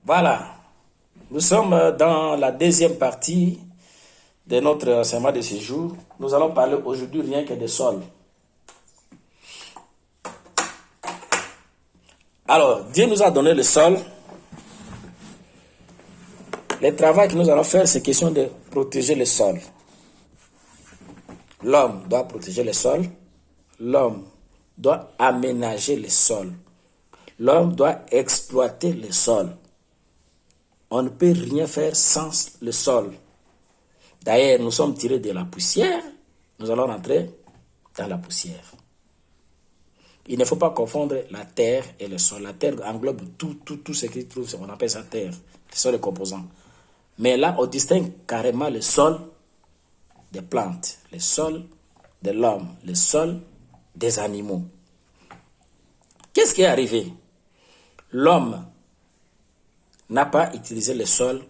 Voilà, nous sommes dans la deuxième partie de notre enseignement de ce jour. Nous allons parler aujourd'hui rien que des sols. Alors, Dieu nous a donné le sol. Le travail que nous allons faire, c'est question de protéger le sol. L'homme doit protéger le sol. L'homme doit aménager le sol. L'homme doit exploiter le sol. On ne peut rien faire sans le sol. D'ailleurs, nous sommes tirés de la poussière. Nous allons rentrer dans la poussière. Il ne faut pas confondre la terre et le sol. La terre englobe tout ce qui se trouve, on appelle ça terre. Ce sont les composants. Mais là, on distingue carrément le sol des plantes, le sol de l'homme, le sol des animaux. Qu'est-ce qui est arrivé? L'homme n'a pas utilisé le sol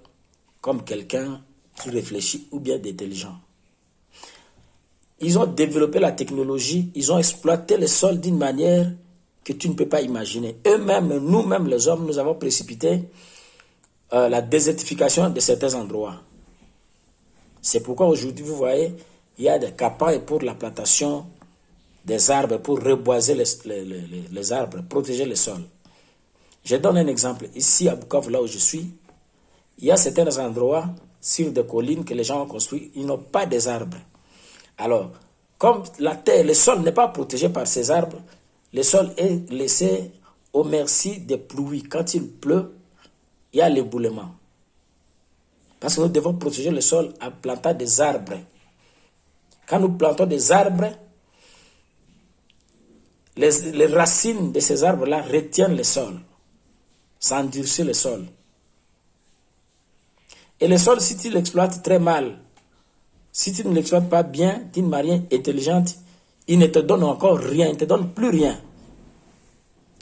comme quelqu'un qui réfléchit ou bien d'intelligent. Ils ont développé la technologie, ils ont exploité le sol d'une manière que tu ne peux pas imaginer. Eux-mêmes, nous-mêmes les hommes, nous avons précipité la désertification de certains endroits. C'est pourquoi aujourd'hui, vous voyez, il y a des campagnes pour la plantation des arbres, pour reboiser les arbres, protéger le sol. Je donne un exemple. Ici, à Bukavu, là où je suis, il y a certains endroits sur des collines que les gens ont construits, ils n'ont pas des arbres. Alors, comme la terre, le sol n'est pas protégé par ces arbres, le sol est laissé au merci des pluies. Quand il pleut, il y a l'éboulement. Parce que nous devons protéger le sol en plantant des arbres. Quand nous plantons des arbres, les racines de ces arbres-là retiennent le sol. Ça endurcit le sol. Et le sol, si tu l'exploites très mal, si tu ne l'exploites pas bien, d'une manière intelligente, il ne te donne encore rien, il ne te donne plus rien.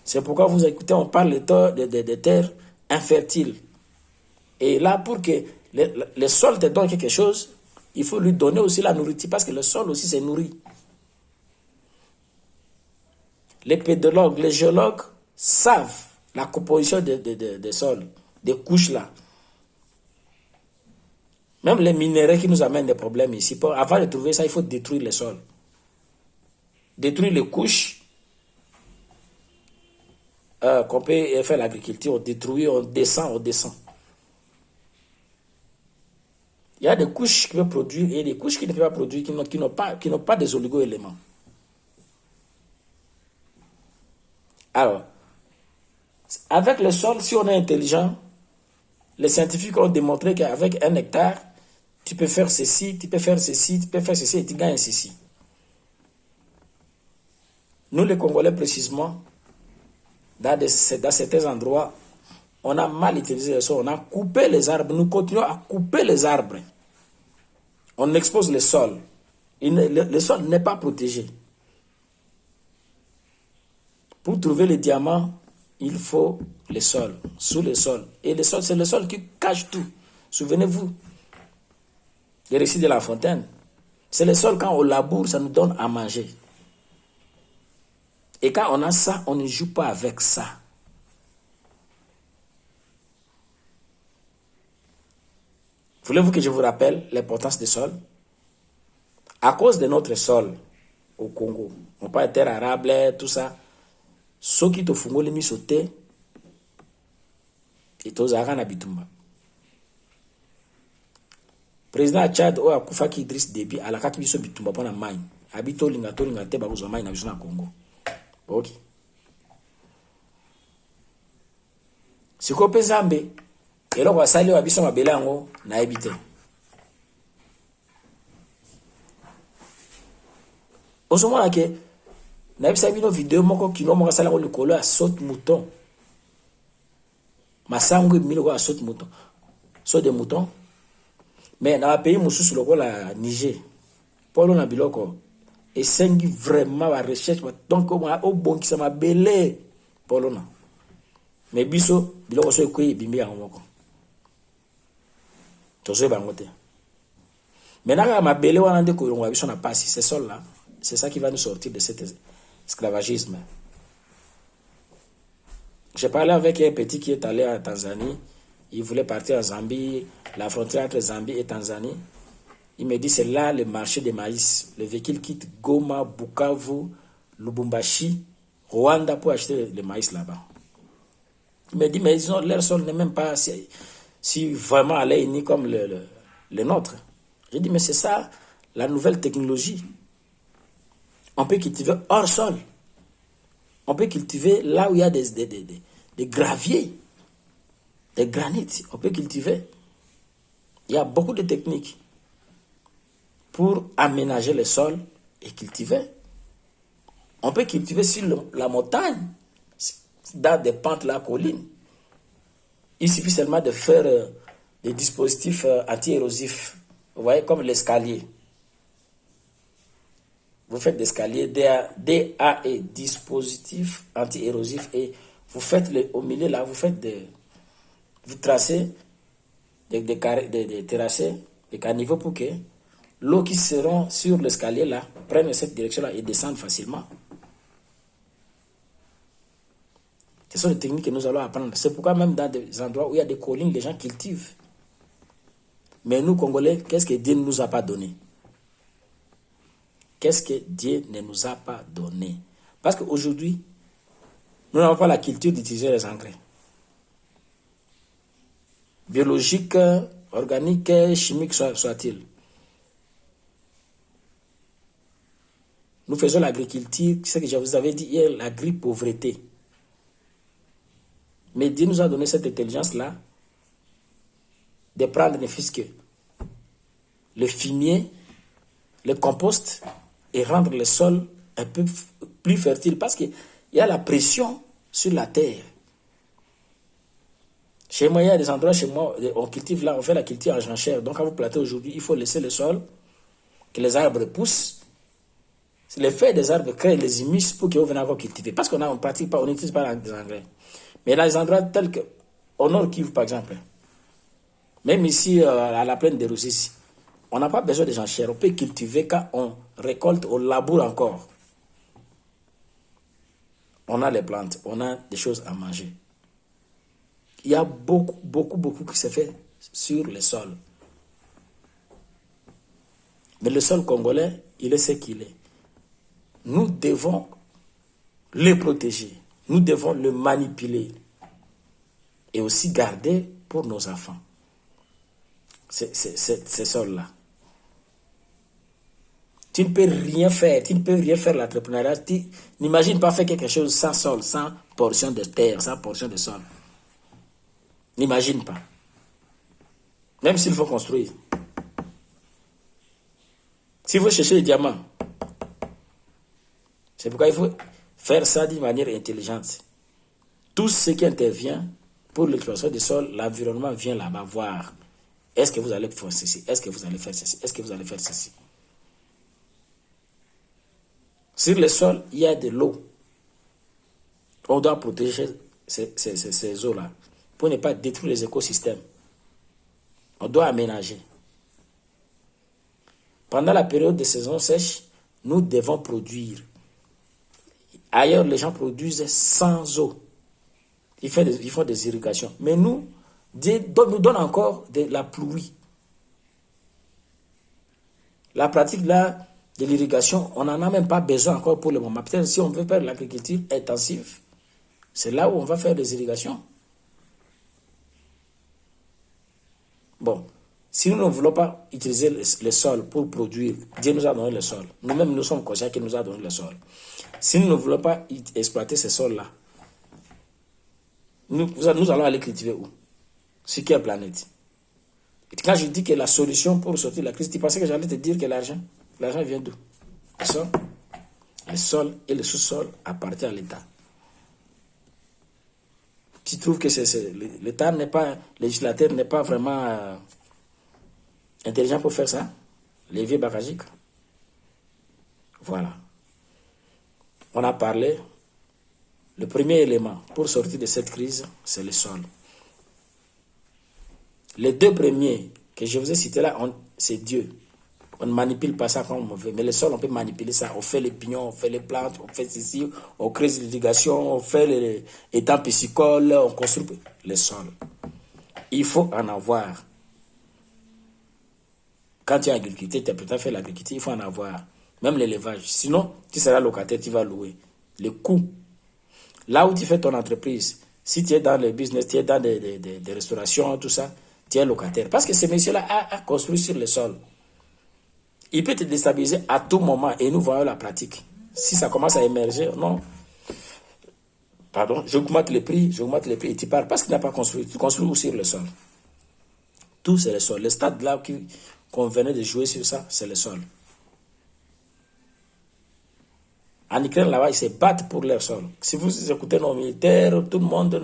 C'est pourquoi vous écoutez, on parle de terres infertiles. Et là, pour que le sol te donne quelque chose, il faut lui donner aussi la nourriture, parce que le sol aussi se nourrit. Les pédologues, les géologues savent la composition des sols, des couches là. Même les minéraux qui nous amènent des problèmes ici, avant de trouver ça, il faut détruire les sols. Détruire les couches qu'on peut faire l'agriculture, on détruit, on descend. Il y a des couches qui peuvent produire et des couches qui ne peuvent pas produire, qui n'ont pas des oligo-éléments. Alors, avec le sol, si on est intelligent, les scientifiques ont démontré qu'avec 1 hectare, tu peux faire ceci, tu peux faire ceci, tu peux faire ceci et tu gagnes ceci. Nous, les Congolais, précisément, dans certains endroits, on a mal utilisé le sol, on a coupé les arbres, nous continuons à couper les arbres. On expose le sol. Le sol n'est pas protégé. Pour trouver les diamants, il faut le sol, sous le sol. Et le sol, c'est le sol qui cache tout. Souvenez-vous, les récits de La Fontaine. C'est le sol, quand on laboure, ça nous donne à manger. Et quand on a ça, on ne joue pas avec ça. Voulez-vous que je vous rappelle l'importance du sol? À cause de notre sol au Congo, on parle de terre arable, tout ça, ceux qui te font les mis sauter, et tous à Bitumba. Président Tchad ou Akufaki Idriss Déby à la carte biso Bitumba pour la main. Habito lingato lingate babuzo main na biso na Congo. Ok. Siko pezambe, eloko asali wa biso mabele yango na ebite. Osomona ke na ebisa bino vidéo moko kino moko sala ko likolo ya saute mouton. Masango miloko ya saute mouton. Saute de mouton. Mais dans le pays mosusu lokola Niger, polo na biloko esengi vraiment la recherche donc au bon qui ça m'a belé polo na. Mais biso biloko so ekoyi bimbi yango moko. Tozo bangote. Maintenant la mabele wana nde ko yongwa biso na passi, c'est ça là. C'est ça qui va nous sortir de cet esclavagisme. J'ai parlé avec un petit qui est allé en Tanzanie. il voulait partir en Zambie, la frontière entre Zambie et Tanzanie. Il me dit, c'est là le marché des maïs. Le véhicule quitte Goma, Bukavu, Lubumbashi, Rwanda pour acheter le maïs là-bas. Il me dit, mais leur sol n'est même pas si vraiment à l'air ni comme le nôtre. J'ai dit, mais c'est ça, la nouvelle technologie. On peut cultiver hors sol. On peut cultiver là où il y a des graviers, des granites. On peut cultiver. Il y a beaucoup de techniques pour aménager le sol et cultiver. On peut cultiver sur la montagne, dans des pentes, la colline. Il suffit seulement de faire des dispositifs anti-érosifs. Vous voyez, comme l'escalier. Vous faites l'escalier DAE, dispositif anti-érosif, et vous faites au milieu là, vous tracez des terrassés, des caniveaux pour que l'eau qui seront sur l'escalier là prenne cette direction-là et descende facilement. Ce sont des techniques que nous allons apprendre. C'est pourquoi même dans des endroits où il y a des collines, les gens cultivent. Mais nous, Congolais, qu'est-ce que Dieu ne nous a pas donné? Qu'est-ce que Dieu ne nous a pas donné? Parce qu'aujourd'hui, nous n'avons pas la culture d'utiliser les engrais. Biologiques, organiques, chimiques soit-il. Nous faisons l'agriculture, ce que je vous avais dit hier, l'agri-pauvreté. Mais Dieu nous a donné cette intelligence-là de prendre ne fût-ce que le fumier, le compost et rendre le sol un peu plus fertile parce qu'il y a la pression sur la terre. Chez moi, il y a des endroits, chez moi, on cultive là, on fait la culture en jachère. Donc, quand vous plantez aujourd'hui, il faut laisser le sol, que les arbres poussent. Les feuilles des arbres créent les humus pour qu'ils viennent encore cultiver. Parce qu'on ne pratique pas, on n'utilise pas des engrais. Mais dans les endroits tels que, au Nord Kivu par exemple, même ici à la plaine des Ruzizi, on n'a pas besoin de jachère. On peut cultiver quand on récolte, on laboure encore. On a les plantes, on a des choses à manger. Il y a beaucoup qui se fait sur le sol. Mais le sol congolais, il est ce qu'il est. Nous devons le protéger. Nous devons le manipuler. Et aussi garder pour nos enfants. Ces sols-là. Tu ne peux rien faire. Tu ne peux rien faire l'entrepreneuriat. Tu n'imagines pas faire quelque chose sans sol, sans portion de terre, sans portion de sol. N'imagine pas. Même s'il faut construire. S'il faut chercher les diamants, c'est pourquoi il faut faire ça d'une manière intelligente. Tout ce qui intervient pour l'exploitation du sol, l'environnement vient là-bas voir. Est-ce que vous allez faire ceci? Est-ce que vous allez faire ceci? Est-ce que vous allez faire ceci? Sur le sol, il y a de l'eau. On doit protéger ces eaux-là pour ne pas détruire les écosystèmes. On doit aménager. Pendant la période de saison sèche, nous devons produire. Ailleurs, les gens produisent sans eau. Ils font des irrigations. Mais nous, Dieu nous donne encore de la pluie. La pratique là, de l'irrigation, on n'en a même pas besoin encore pour le moment. Peut-être si on veut faire l'agriculture intensive, c'est là où on va faire des irrigations. Bon, si nous ne voulons pas utiliser le sol pour produire, Dieu nous a donné le sol. Nous-mêmes, nous sommes conscients qu'il nous a donné le sol. Si nous ne voulons pas exploiter ce sol-là, nous allons aller cultiver où? Sur quelle planète? Et quand je dis que la solution pour sortir de la crise, tu pensais que j'allais te dire que l'argent vient d'où? Le sol et le sous-sol appartiennent à l'État. Tu trouves que l'État n'est pas, le législateur n'est pas vraiment intelligent pour faire ça? Les vieux bagagiques. Voilà. On a parlé. Le premier élément pour sortir de cette crise, c'est le sol. Les deux premiers que je vous ai cités là, c'est Dieu. On ne manipule pas ça comme on veut. Mais le sol, on peut manipuler ça. On fait les pignons, on fait les plantes, on fait ceci, on crée l'irrigation, on fait les étangs piscicoles, on construit le sol. Il faut en avoir. Quand tu es agriculteur, tu es prêt à faire l'agriculture, il faut en avoir. Même l'élevage. Sinon, tu seras locataire, tu vas louer. Les coûts. Là où tu fais ton entreprise, si tu es dans le business, tu es dans des restaurations, tout ça, tu es locataire. Parce que ce monsieur-là a construit sur le sol. Il peut te déstabiliser à tout moment et nous voyons la pratique. Si ça commence à émerger, non. Pardon, j'augmente le prix et tu pars parce qu'il n'a pas construit. Tu construis aussi sur le sol. Tout c'est le sol. Le stade là qu'on venait de jouer sur ça, c'est le sol. En Ukraine, là-bas, ils se battent pour leur sol. Si vous écoutez nos militaires, tout le monde,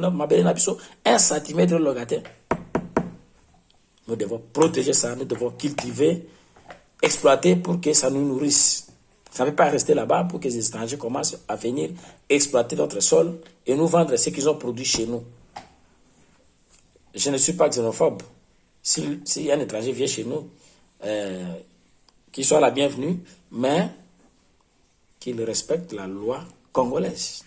un centimètre de locataire. Nous devons protéger ça, nous devons cultiver, exploiter pour que ça nous nourrisse. Ça ne peut pas rester là-bas pour que les étrangers commencent à venir exploiter notre sol et nous vendre ce qu'ils ont produit chez nous. Je ne suis pas xénophobe. Si un étranger vient chez nous, qu'il soit la bienvenue, mais qu'il respecte la loi congolaise.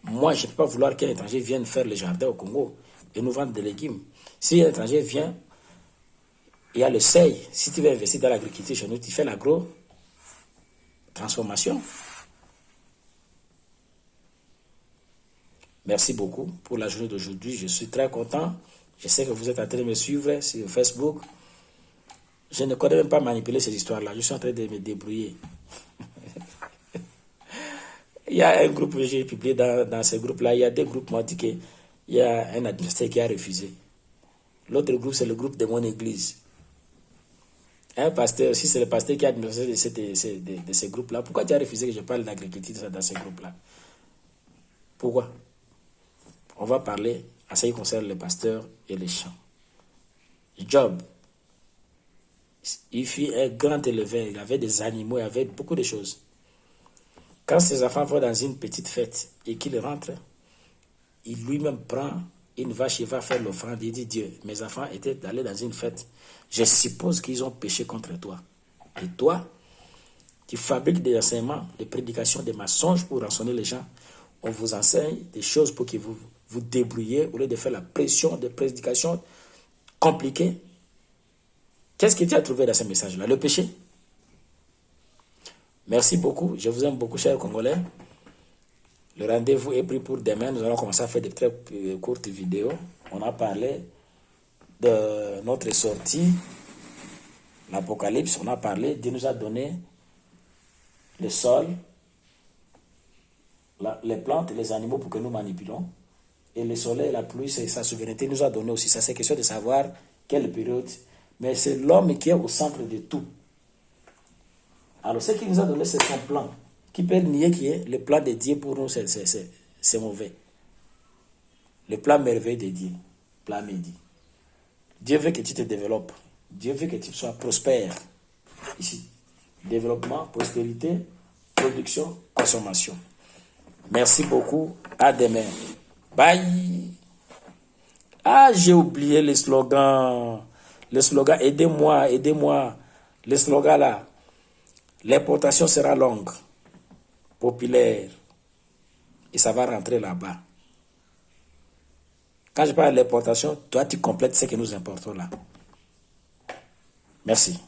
Moi, je ne peux pas vouloir qu'un étranger vienne faire le jardin au Congo et nous vendre des légumes. Si un étranger vient, il y a le seuil. Si tu veux investir dans l'agriculture chez nous, tu fais l'agro-transformation. Merci beaucoup pour la journée d'aujourd'hui. Je suis très content. Je sais que vous êtes en train de me suivre sur Facebook. Je ne connais même pas manipuler ces histoires-là. Je suis en train de me débrouiller. Il y a un groupe que j'ai publié dans ce groupe-là. Il y a deux groupes qui m'ont dit qu'il y a un administrateur qui a refusé. L'autre groupe, c'est le groupe de mon église. Un pasteur, si c'est le pasteur qui a administré de ce groupe-là, pourquoi tu as refusé que je parle d'agriculture dans ce groupe-là? Pourquoi? On va parler à ce qui concerne les pasteurs et les champs. Job, il fut un grand éleveur, il avait des animaux, il avait beaucoup de choses. Quand ses enfants vont dans une petite fête et qu'il rentre, il lui-même prend une vache et va faire l'offrande. Il dit, Dieu, mes enfants étaient allés dans une fête. Je suppose qu'ils ont péché contre toi. Et toi, tu fabriques des enseignements, des prédications, des mensonges pour rançonner les gens. On vous enseigne des choses pour que vous vous débrouillez au lieu de faire la pression des prédications compliquées. Qu'est-ce que tu as trouvé dans ce message-là? Le péché? Merci beaucoup. Je vous aime beaucoup, chers Congolais. Le rendez-vous est pris pour demain. Nous allons commencer à faire des très courtes vidéos. On a parlé de notre sortie, l'Apocalypse. On a parlé, Dieu nous a donné le sol, les plantes et les animaux pour que nous manipulons. Et le soleil, la pluie, c'est sa souveraineté nous a donné aussi. Ça, c'est question de savoir quelle période. Mais c'est l'homme qui est au centre de tout. Alors, ce qui nous a donné, c'est son plan. Qui peut nier qui est le plan de Dieu pour nous, c'est mauvais. Le plan merveilleux de Dieu, plan midi. Dieu veut que tu te développes. Dieu veut que tu sois prospère. Ici. Développement, prospérité, production, consommation. Merci beaucoup. À demain. Bye. Ah, j'ai oublié le slogan. Le slogan, aidez-moi, aidez-moi. Le slogan là. L'importation sera longue, populaire, et ça va rentrer là-bas. Quand je parle de l'importation, toi tu complètes ce que nous importons là. Merci.